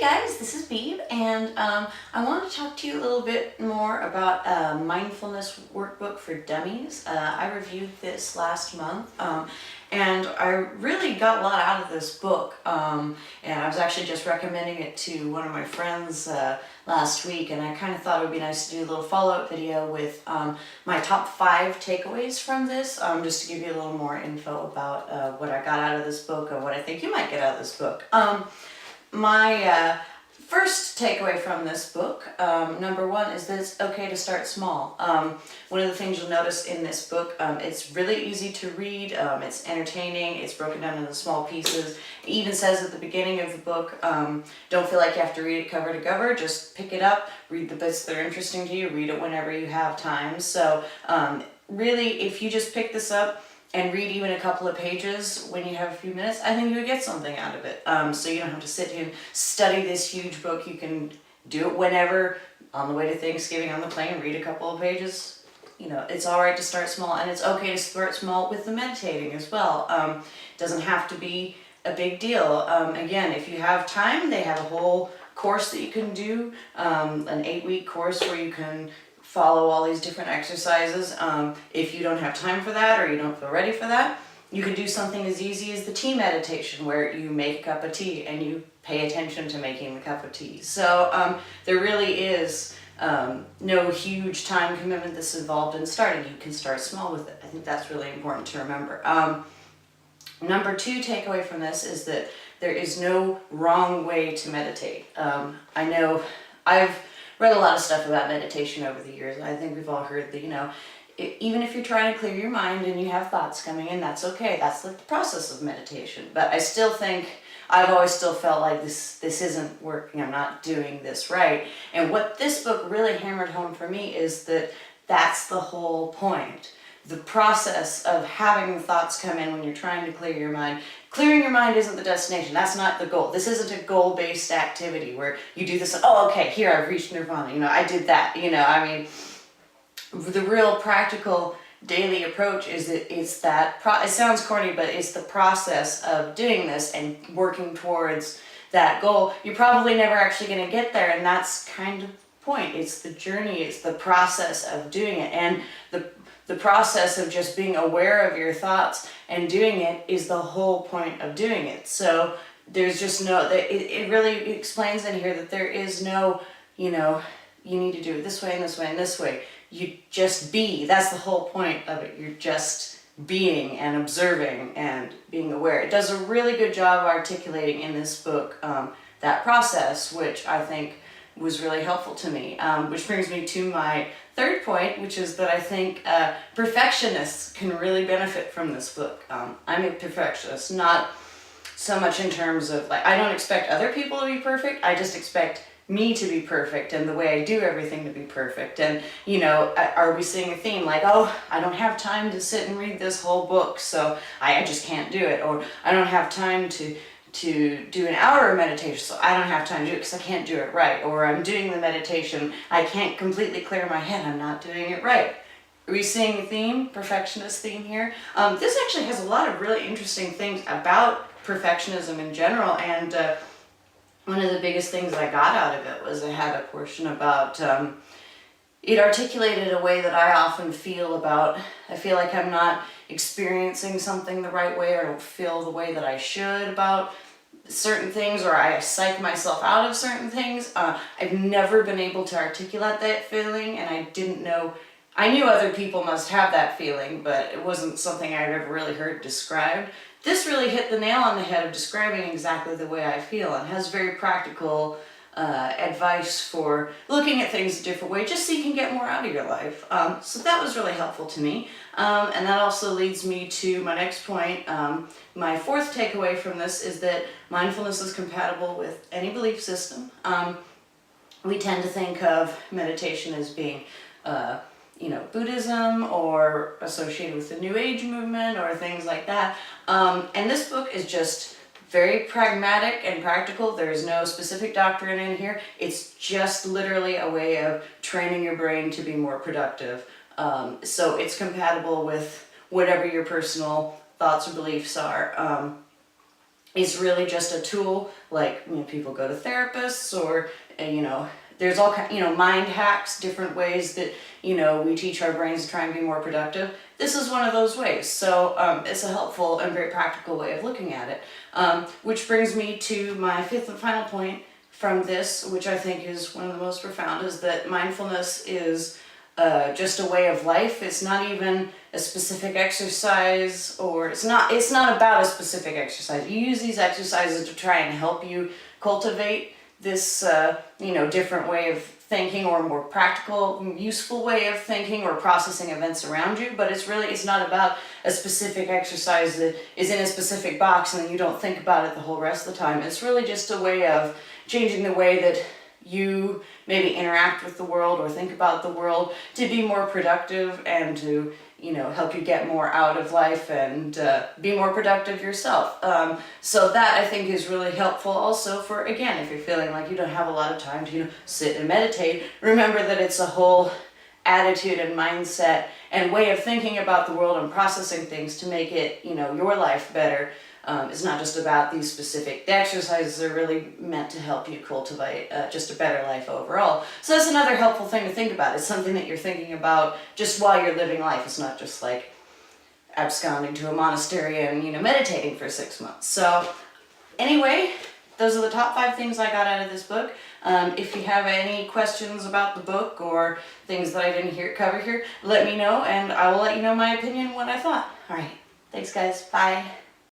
Hey guys, this is Beeb, and I want to talk to you a little bit more about Mindfulness Workbook for Dummies. I reviewed this last month, and I really got a lot out of this book, and I was actually just recommending it to one of my friends last week, and I kind of thought it would be nice to do a little follow-up video with my top 5 takeaways from this, just to give you a little more info about what I got out of this book and what I think you might get out of this book. My first takeaway from this book, number 1, is that it's okay to start small. One of the things you'll notice in this book, it's really easy to read, it's entertaining, it's broken down into small pieces. It even says at the beginning of the book, don't feel like you have to read it cover to cover, just pick it up, read the bits that are interesting to you, read it whenever you have time. So really, if you just pick this up and read even a couple of pages when you have a few minutes, I think you would get something out of it. So you don't have to sit here and study this huge book. You can do it whenever, on the way to Thanksgiving on the plane, read a couple of pages. You know, it's all right to start small, and it's okay to start small with the meditating as well. It doesn't have to be a big deal. Again, if you have time, they have a whole course that you can do, an 8-week course where you can follow all these different exercises. If you don't have time for that, or you don't feel ready for that, you can do something as easy as the tea meditation, where you make a cup of tea and you pay attention to making the cup of tea. So there really is no huge time commitment that's involved in starting. You can start small with it. I think that's really important to remember. Number 2 takeaway from this is that there is no wrong way to meditate. I know I've read a lot of stuff about meditation over the years. I think we've all heard that, you know, even if you're trying to clear your mind and you have thoughts coming in, that's okay. That's the process of meditation. But I still think, I've always still felt like this isn't working. I'm not doing this right. And what this book really hammered home for me is that that's the whole point. The process of having the thoughts come in when you're trying to clear your mind. Clearing your mind isn't the destination. That's not the goal. This isn't a goal-based activity where you do this, oh, okay, here, I've reached nirvana. You know, I did that. You know, I mean, the real practical daily approach is that it's that, it sounds corny, but it's the process of doing this and working towards that goal. You're probably never actually going to get there, and that's kind of the point. It's the journey. It's the process of doing it. And the process of just being aware of your thoughts and doing it is the whole point of doing it. So there's just no, it really explains in here that there is no, you know, you need to do it this way and this way and this way. You just be. That's the whole point of it. You're just being and observing and being aware. It does a really good job of articulating in this book that process, which I think was really helpful to me, which brings me to my 3rd point, which is that I think perfectionists can really benefit from this book. I'm a perfectionist, not so much in terms of, like, I don't expect other people to be perfect, I just expect me to be perfect and the way I do everything to be perfect. And, you know, are we seeing a theme like, oh, I don't have time to sit and read this whole book, so I just can't do it, or I don't have time to do an hour of meditation, so I don't have time to do it because I can't do it right, or I'm doing the meditation, I can't completely clear my head, I'm not doing it right. Are we seeing a theme, perfectionist theme here? This actually has a lot of really interesting things about perfectionism in general, and one of the biggest things I got out of it was I had a portion about, it articulated a way that I often feel about, I feel like I'm not experiencing something the right way, or I don't feel the way that I should about certain things, or I psych myself out of certain things. I've never been able to articulate that feeling, and I didn't know, I knew other people must have that feeling, but it wasn't something I'd ever really heard described. This really hit the nail on the head of describing exactly the way I feel, and has very practical advice for looking at things a different way, just so you can get more out of your life. So that was really helpful to me. And that also leads me to my next point. My 4th takeaway from this is that mindfulness is compatible with any belief system. We tend to think of meditation as being you know, Buddhism, or associated with the New Age movement, or things like that. And this book is just very pragmatic and practical. There is no specific doctrine in here. It's just literally a way of training your brain to be more productive. So it's compatible with whatever your personal thoughts or beliefs are. is really just a tool. Like, people go to therapists, or there's all kind, mind hacks, different ways that we teach our brains to try and be more productive. This is one of those ways. So it's a helpful and very practical way of looking at it. Which brings me to my fifth and final point from this, which I think is one of the most profound, is that mindfulness is just a way of life. It's not even a specific exercise, or it's not about a specific exercise. You use these exercises to try and help you cultivate this different way of thinking, or a more practical, useful way of thinking or processing events around you. But it's not about a specific exercise that is in a specific box and then you don't think about it the whole rest of the time. It's really just a way of changing the way that you maybe interact with the world or think about the world to be more productive, and to help you get more out of life and be more productive yourself. So that, I think, is really helpful also for, again, if you're feeling like you don't have a lot of time to sit and meditate. Remember that it's a whole attitude and mindset and way of thinking about the world and processing things to make it your life better. It's not just about these specific exercises. Are really meant to help you cultivate just a better life overall. So that's another helpful thing to think about. It's something that you're thinking about just while you're living life. It's not just like absconding to a monastery and meditating for 6 months. So anyway, those are the top 5 things I got out of this book. If you have any questions about the book or things that I didn't cover here, let me know, and I will let you know my opinion, what I thought. All right, thanks guys, bye.